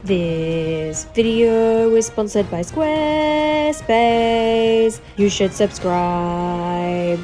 This video is sponsored by Squarespace. You should subscribe.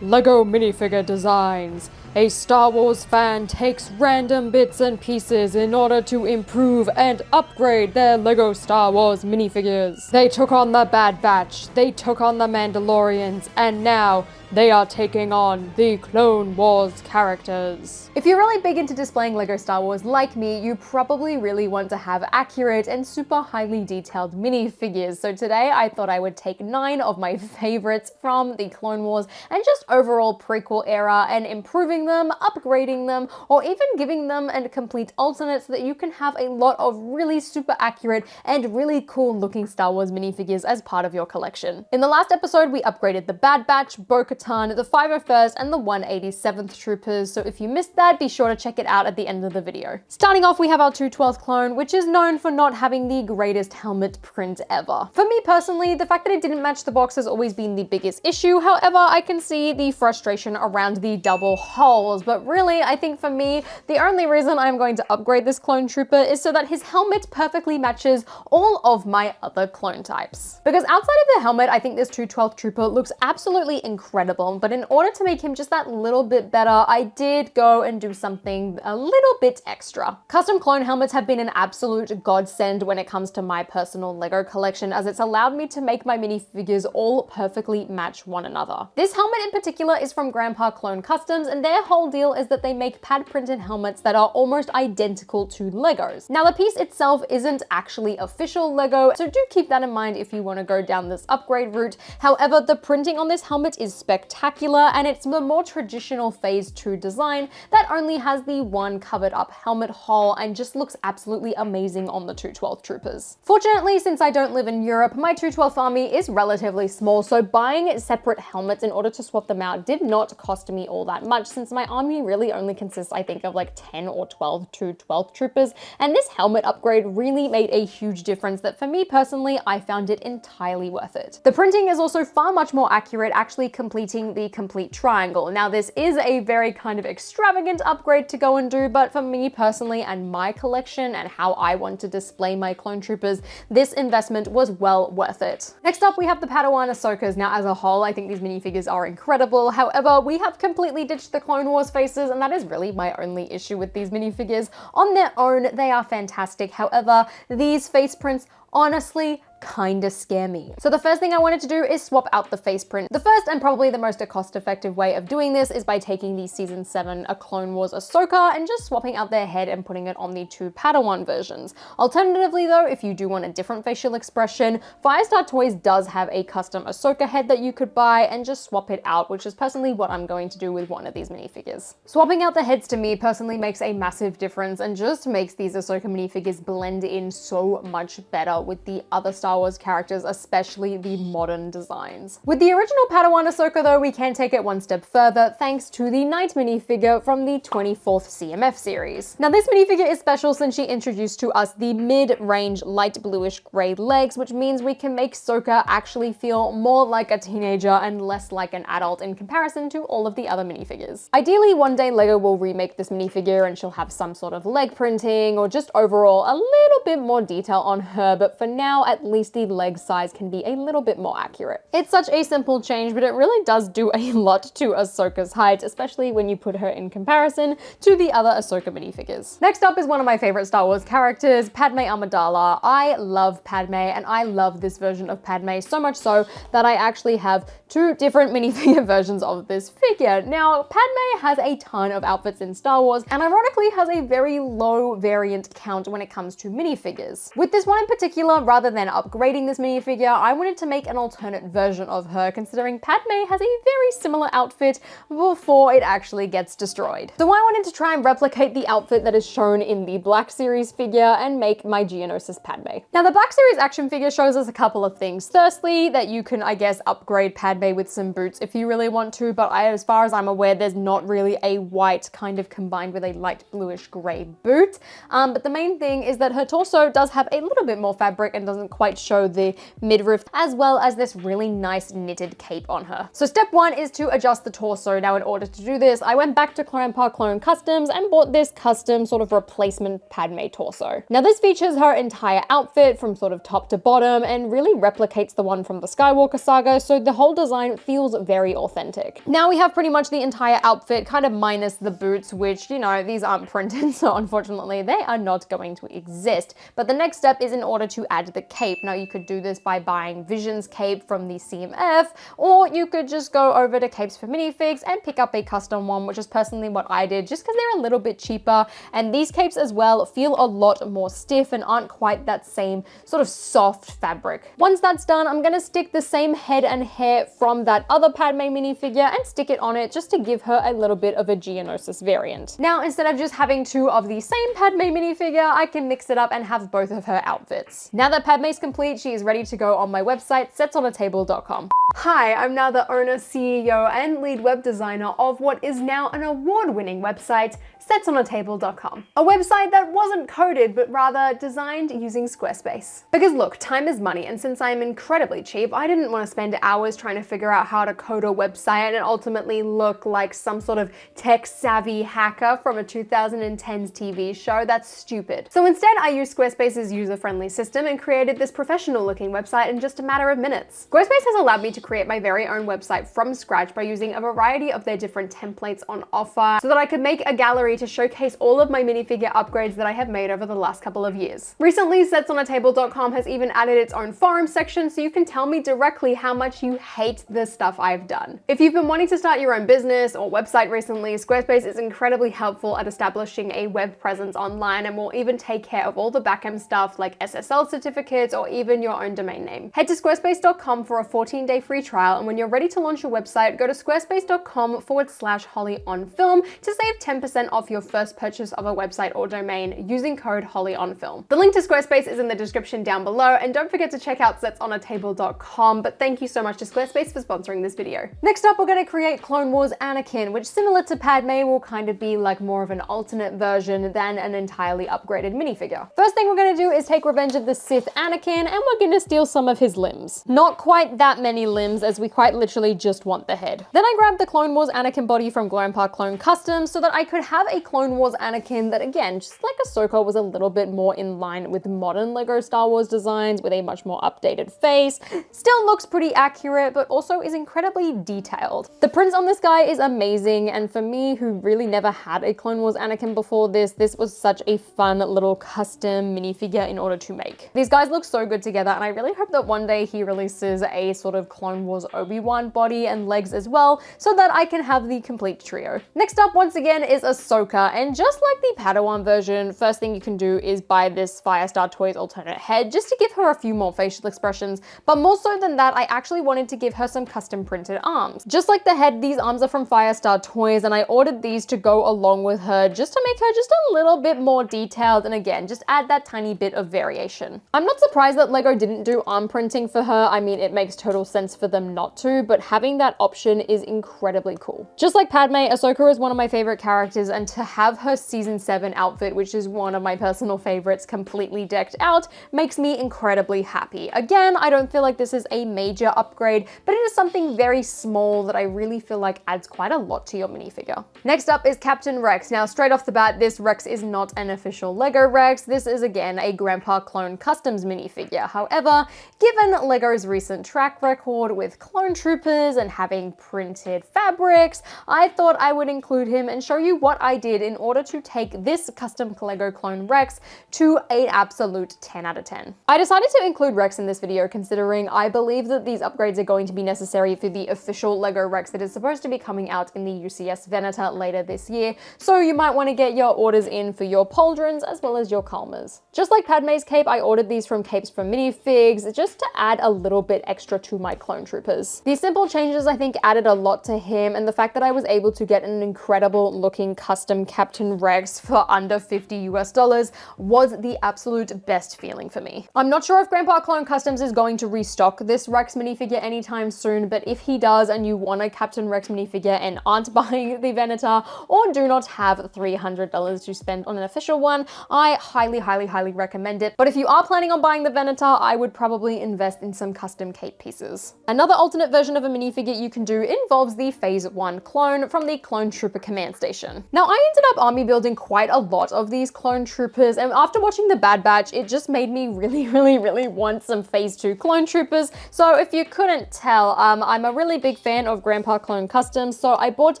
LEGO minifigure designs. A Star Wars fan takes random bits and pieces in order to improve and upgrade their LEGO Star Wars minifigures. They took on the Bad Batch, they took on the Mandalorians, and now they are taking on the Clone Wars characters. If you're really big into displaying LEGO Star Wars like me, you probably really want to have accurate and super highly detailed minifigures. So today I thought I would take 9 of my favorites from the Clone Wars and just overall prequel era and improving them, upgrading them, or even giving them a complete alternate so that you can have a lot of really super accurate and really cool looking Star Wars minifigures as part of your collection. In the last episode, we upgraded the Bad Batch, Bo-Katan, the 501st, and the 187th Troopers, so if you missed that, be sure to check it out at the end of the video. Starting off, we have our 212th clone, which is known for not having the greatest helmet print ever. For me personally, the fact that it didn't match the box has always been the biggest issue. However, I can see the frustration around the double holes, but really, I think for me, the only reason I'm going to upgrade this clone trooper is so that his helmet perfectly matches all of my other clone types. Because outside of the helmet, I think this 212th trooper looks absolutely incredible, but in order to make him just that little bit better, I did go and do something a little bit extra. Custom clone helmets have been an absolute godsend when it comes to my personal LEGO collection, as it's allowed me to make my minifigures all perfectly match one another. This helmet in particular is from Grandpa Clone Customs, and their whole deal is that they make pad printed helmets that are almost identical to LEGOs. Now the piece itself isn't actually official LEGO, so do keep that in mind if you want to go down this upgrade route. However, the printing on this helmet is spectacular, and it's the more traditional phase 2 design that only has the one covered up helmet hole and just looks absolutely amazing on the 212 troopers. Fortunately, since I don't live in Europe, my 212 army is relatively small, so buying separate helmets in order to swap them out did not cost me all that much, since my army really only consists, I think, of like 10 or 12 212 troopers, and this helmet upgrade really made a huge difference that for me personally, I found it entirely worth it. The printing is also far much more accurate, actually completing the complete triangle. Now this is a very kind of extravagant upgrade to go and do, but for me personally and my collection and how I want to display my clone troopers, this investment was well worth it. Next up, we have the Padawan Ahsokas. Now as a whole, I think these minifigures are incredible. However, we have completely ditched the Clone Wars faces, and that is really my only issue with these minifigures. On their own, they are fantastic. However, these face prints honestly kinda scare me. So the first thing I wanted to do is swap out the face print. The first and probably the most cost-effective way of doing this is by taking the Season 7 A Clone Wars Ahsoka and just swapping out their head and putting it on the 2 Padawan versions. Alternatively though, if you do want a different facial expression, Firestar Toys does have a custom Ahsoka head that you could buy and just swap it out, which is personally what I'm going to do with one of these minifigures. Swapping out the heads to me personally makes a massive difference and just makes these Ahsoka minifigures blend in so much better with the other Star Wars characters, especially the modern designs. With the original Padawan Ahsoka though, we can take it one step further thanks to the Knight minifigure from the 24th CMF series. Now this minifigure is special since she introduced to us the mid-range light bluish grey legs, which means we can make Ahsoka actually feel more like a teenager and less like an adult in comparison to all of the other minifigures. Ideally, one day LEGO will remake this minifigure and she'll have some sort of leg printing or just overall a little bit more detail on her, but for now, at least the leg size can be a little bit more accurate. It's such a simple change, but it really does do a lot to Ahsoka's height, especially when you put her in comparison to the other Ahsoka minifigures. Next up is one of my favorite Star Wars characters, Padme Amidala. I love Padme, and I love this version of Padme so much so that I actually have 2 different minifigure versions of this figure. Now, Padme has a ton of outfits in Star Wars, and ironically has a very low variant count when it comes to minifigures. With this one in particular, rather than upgrading this minifigure, I wanted to make an alternate version of her, considering Padme has a very similar outfit before it actually gets destroyed. So I wanted to try and replicate the outfit that is shown in the Black Series figure and make my Geonosis Padme. Now the Black Series action figure shows us a couple of things. Firstly, that you can, I guess, upgrade Padme with some boots if you really want to, but as far as I'm aware, there's not really a white kind of combined with a light bluish gray boot. But the main thing is that her torso does have a little bit more fabric and doesn't quite quite show the midriff, as well as this really nice knitted cape on her. So step 1 is to adjust the torso. Now in order to do this, I went back to Grandpa Clone Customs and bought this custom sort of replacement Padme torso. Now this features her entire outfit from sort of top to bottom and really replicates the one from the Skywalker saga, so the whole design feels very authentic. Now we have pretty much the entire outfit, kind of minus the boots, which, you know, these aren't printed, so unfortunately they are not going to exist. But the next step is in order to add the cape. Now you could do this by buying Vision's cape from the CMF, or you could just go over to Capes for Minifigs and pick up a custom one, which is personally what I did, just because they're a little bit cheaper. And these capes as well feel a lot more stiff and aren't quite that same sort of soft fabric. Once that's done, I'm gonna stick the same head and hair from that other Padme minifigure and stick it on it just to give her a little bit of a Geonosis variant. Now, instead of just having two of the same Padme minifigure, I can mix it up and have both of her outfits. Now that Padme's complete, she is ready to go on my website, setsonatable.com. Hi, I'm now the owner, CEO, and lead web designer of what is now an award-winning website, setsonatable.com. A website that wasn't coded, but rather designed using Squarespace. Because look, time is money, and since I'm incredibly cheap, I didn't want to spend hours trying to figure out how to code a website and ultimately look like some sort of tech-savvy hacker from a 2010s TV show. That's stupid. So instead, I used Squarespace's user-friendly system and created this professional-looking website in just a matter of minutes. Squarespace has allowed me to create my very own website from scratch by using a variety of their different templates on offer so that I could make a gallery to showcase all of my minifigure upgrades that I have made over the last couple of years. Recently, setsonatable.com has even added its own forum section so you can tell me directly how much you hate the stuff I've done. If you've been wanting to start your own business or website recently, Squarespace is incredibly helpful at establishing a web presence online and will even take care of all the backend stuff like SSL certificates or even your own domain name. Head to squarespace.com for a 14-day free trial, and when you're ready to launch your website, go to squarespace.com/HollyOnFilm to save 10% off your first purchase of a website or domain using code HollyOnFilm. The link to Squarespace is in the description down below, and don't forget to check out setsonatable.com, but thank you so much to Squarespace for sponsoring this video. Next up, we're going to create Clone Wars Anakin, which similar to Padme will kind of be like more of an alternate version than an entirely upgraded minifigure. First thing we're going to do is take Revenge of the Sith Anakin, and we're going to steal some of his limbs. Not quite that many limbs, as we quite literally just want the head. Then I grabbed the Clone Wars Anakin body from Grandpa Clone Customs so that I could have a Clone Wars Anakin that, again, just like Ahsoka, was a little bit more in line with modern Lego Star Wars designs with a much more updated face. Still looks pretty accurate, but also is incredibly detailed. The prints on this guy is amazing, and for me, who really never had a Clone Wars Anakin before this was such a fun little custom minifigure in order to make. These guys look so good together, and I really hope that one day he releases a sort of Clone Wars Obi-Wan body and legs as well, so that I can have the complete trio. Next up, once again, is Ahsoka, and just like the Padawan version, first thing you can do is buy this Firestar Toys alternate head just to give her a few more facial expressions, but more so than that, I actually wanted to give her some custom printed arms. Just like the head, these arms are from Firestar Toys, and I ordered these to go along with her just to make her just a little bit more detailed, and again, just add that tiny bit of variation. I'm not surprised that Lego didn't do arm printing for her. I mean, it makes total sense for them not to, but having that option is incredibly cool. Just like Padme, Ahsoka is one of my favorite characters, and to have her season 7 outfit, which is one of my personal favorites, completely decked out makes me incredibly happy. Again, I don't feel like this is a major upgrade, but it is something very small that I really feel like adds quite a lot to your minifigure. Next up is Captain Rex. Now, straight off the bat, this Rex is not an official Lego Rex. This is again a Grandpa Clone Customs minifigure. However, given Lego's recent track record with clone troopers and having printed fabrics, I thought I would include him and show you what I did in order to take this custom Lego Clone Rex to an absolute 10 out of 10. I decided to include Rex in this video considering I believe that these upgrades are going to be necessary for the official Lego Rex that is supposed to be coming out in the UCS Venator later this year, so you might want to get your orders in for your pauldrons as well as your Kalmas. Just like Padme's cape, I ordered these from Capes for Minifigs just to add a little bit extra to my clone troopers. These simple changes I think added a lot to him, and the fact that I was able to get an incredible looking custom custom Captain Rex for under $50 US was the absolute best feeling for me. I'm not sure if Grandpa Clone Customs is going to restock this Rex minifigure anytime soon, but if he does and you want a Captain Rex minifigure and aren't buying the Venator or do not have $300 to spend on an official one, I highly, highly, highly recommend it. But if you are planning on buying the Venator, I would probably invest in some custom cape pieces. Another alternate version of a minifigure you can do involves the Phase 1 clone from the Clone Trooper Command Station. Now, I ended up army building quite a lot of these clone troopers, and after watching the Bad Batch, it just made me really, really, really want some Phase 2 clone troopers. So if you couldn't tell, I'm a really big fan of Grandpa Clone Customs, so I bought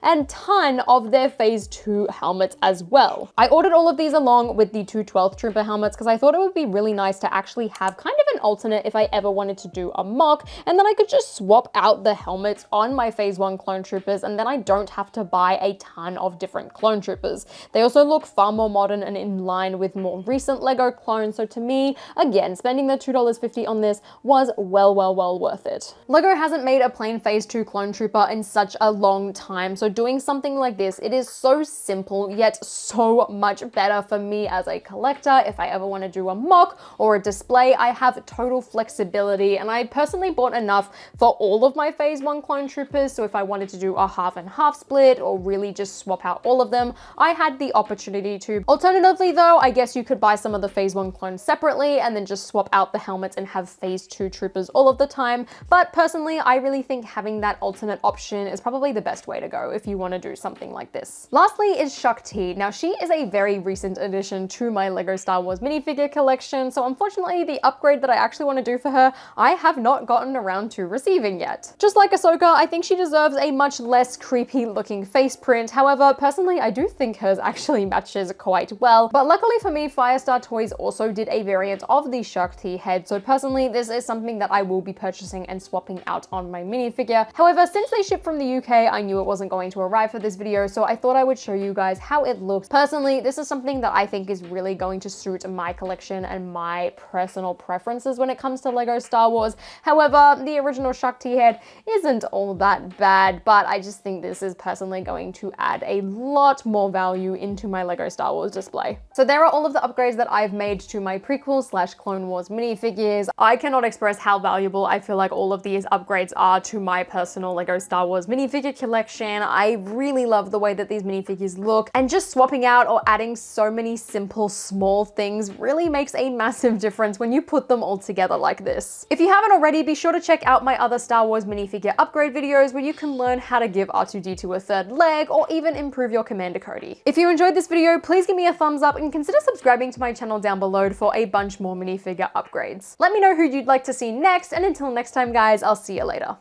a ton of their Phase 2 helmets as well. I ordered all of these along with the 212th Trooper helmets because I thought it would be really nice to actually have kind of an alternate if I ever wanted to do a mock, and then I could just swap out the helmets on my Phase 1 clone troopers, and then I don't have to buy a ton of different clone troopers. They also look far more modern and in line with more recent Lego clones, so to me, again, spending the $2.50 on this was well worth it. Lego hasn't made a plain Phase 2 clone trooper in such a long time, so doing something like this, it is so simple yet so much better for me as a collector. If I ever want to do a mock or a display, I have total flexibility, and I personally bought enough for all of my Phase 1 clone troopers, so if I wanted to do a half and half split or really just swap out all of them, I had the opportunity to. Alternatively though, I guess you could buy some of the Phase 1 clones separately and then just swap out the helmets and have Phase 2 troopers all of the time, but personally, I really think having that alternate option is probably the best way to go if you want to do something like this. Lastly is Shakti. Now, she is a very recent addition to my Lego Star Wars minifigure collection, so unfortunately, the upgrade that I actually want to do for her, I have not gotten around to receiving yet. Just like Ahsoka, I think she deserves a much less creepy looking face print. However, personally, I do think hers actually matches quite well. But luckily for me, Firestar Toys also did a variant of the Shakti head, so personally, this is something that I will be purchasing and swapping out on my minifigure. However, since they ship from the UK, I knew it wasn't going to arrive for this video, so I thought I would show you guys how it looks. Personally, this is something that I think is really going to suit my collection and my personal preferences when it comes to Lego Star Wars. However, the original Shakti head isn't all that bad, but I just think this is personally going to add a lot more value into my Lego Star Wars display. So there are all of the upgrades that I've made to my Prequel / Clone Wars minifigures. I cannot express how valuable I feel like all of these upgrades are to my personal Lego Star Wars minifigure collection. I really love the way that these minifigures look, and just swapping out or adding so many simple, small things really makes a massive difference when you put them all together like this. If you haven't already, be sure to check out my other Star Wars minifigure upgrade videos where you can learn how to give R2-D2 a third leg or even improve your Commander Cody. If you enjoyed this video, please give me a thumbs up and consider subscribing to my channel down below for a bunch more minifigure upgrades. Let me know who you'd like to see next, and until next time guys, I'll see you later.